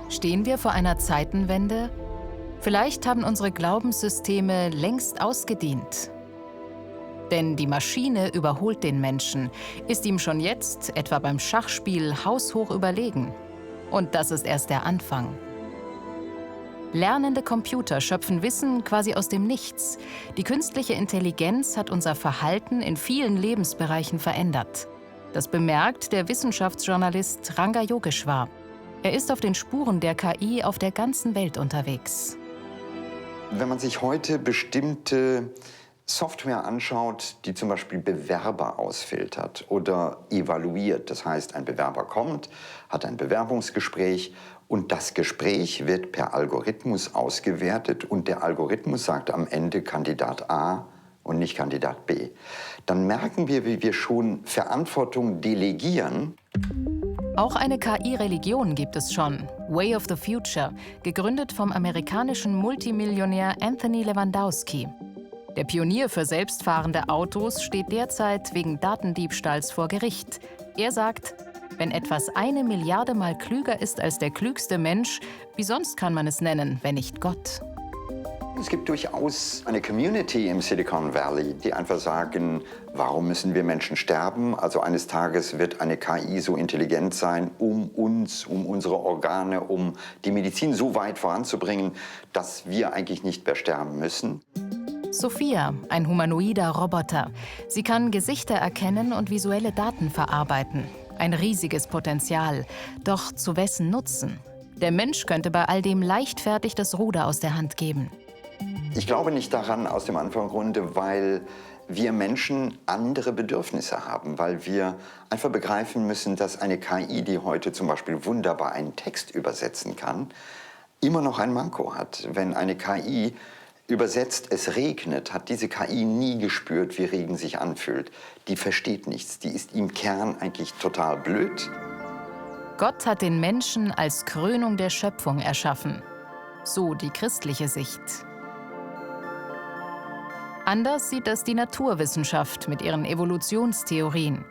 Stehen wir vor einer Zeitenwende? Vielleicht haben unsere Glaubenssysteme längst ausgedient. Denn die Maschine überholt den Menschen, ist ihm schon jetzt, etwa beim Schachspiel, haushoch überlegen. Und das ist erst der Anfang. Lernende Computer schöpfen Wissen quasi aus dem Nichts. Die künstliche Intelligenz hat unser Verhalten in vielen Lebensbereichen verändert. Das bemerkt der Wissenschaftsjournalist Ranga Yogeshwar. Er ist auf den Spuren der KI auf der ganzen Welt unterwegs. Wenn man sich heute bestimmte Software anschaut, die zum Beispiel Bewerber ausfiltert oder evaluiert, das heißt, ein Bewerber kommt, hat ein Bewerbungsgespräch und das Gespräch wird per Algorithmus ausgewertet und der Algorithmus sagt am Ende Kandidat A und nicht Kandidat B. Dann merken wir, wie wir schon Verantwortung delegieren. Auch eine KI-Religion gibt es schon, Way of the Future, gegründet vom amerikanischen Multimillionär Anthony Lewandowski. Der Pionier für selbstfahrende Autos steht derzeit wegen Datendiebstahls vor Gericht. Er sagt, wenn etwas 1 Milliarde Mal klüger ist als der klügste Mensch, wie sonst kann man es nennen, wenn nicht Gott? Es gibt durchaus eine Community im Silicon Valley, die einfach sagen, warum müssen wir Menschen sterben? Also eines Tages wird eine KI so intelligent sein, um uns, um unsere Organe, um die Medizin so weit voranzubringen, dass wir eigentlich nicht mehr sterben müssen. Sophia, ein humanoider Roboter. Sie kann Gesichter erkennen und visuelle Daten verarbeiten. Ein riesiges Potenzial. Doch zu wessen Nutzen? Der Mensch könnte bei all dem leichtfertig das Ruder aus der Hand geben. Ich glaube nicht daran aus dem einfachen Grunde, weil wir Menschen andere Bedürfnisse haben, weil wir einfach begreifen müssen, dass eine KI, die heute zum Beispiel wunderbar einen Text übersetzen kann, immer noch ein Manko hat. Wenn eine KI übersetzt, es regnet, hat diese KI nie gespürt, wie Regen sich anfühlt. Die versteht nichts, die ist im Kern eigentlich total blöd. Gott hat den Menschen als Krönung der Schöpfung erschaffen. So die christliche Sicht. Anders sieht das die Naturwissenschaft mit ihren Evolutionstheorien.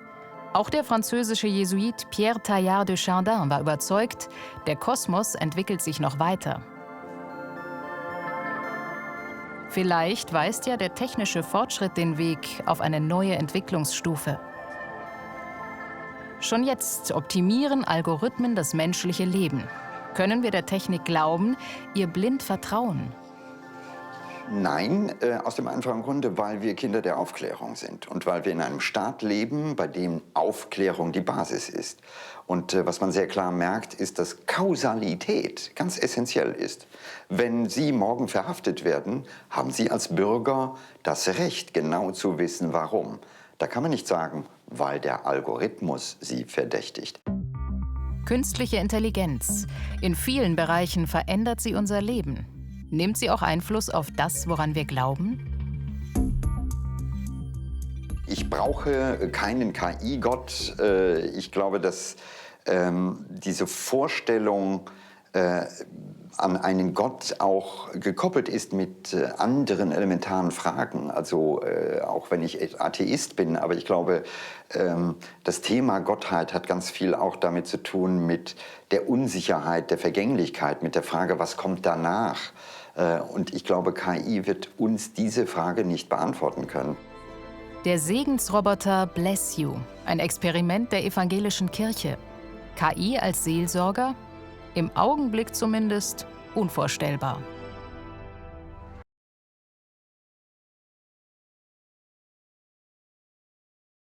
Auch der französische Jesuit Pierre Teilhard de Chardin war überzeugt, der Kosmos entwickelt sich noch weiter. Vielleicht weist ja der technische Fortschritt den Weg auf eine neue Entwicklungsstufe. Schon jetzt optimieren Algorithmen das menschliche Leben. Können wir der Technik glauben, ihr blind vertrauen? Nein, aus dem einfachen Grunde, weil wir Kinder der Aufklärung sind und weil wir in einem Staat leben, bei dem Aufklärung die Basis ist. Und was man sehr klar merkt, ist, dass Kausalität ganz essentiell ist. Wenn Sie morgen verhaftet werden, haben Sie als Bürger das Recht, genau zu wissen, warum. Da kann man nicht sagen, weil der Algorithmus Sie verdächtigt. Künstliche Intelligenz. In vielen Bereichen verändert sie unser Leben. Nimmt sie auch Einfluss auf das, woran wir glauben? Ich brauche keinen KI-Gott. Ich glaube, dass diese Vorstellung an einen Gott auch gekoppelt ist mit anderen elementaren Fragen. Also auch wenn ich Atheist bin, aber ich glaube, das Thema Gottheit hat ganz viel auch damit zu tun mit der Unsicherheit, der Vergänglichkeit, mit der Frage, was kommt danach? Und ich glaube, KI wird uns diese Frage nicht beantworten können. Der Segensroboter Bless You, ein Experiment der evangelischen Kirche. KI als Seelsorger? Im Augenblick zumindest unvorstellbar.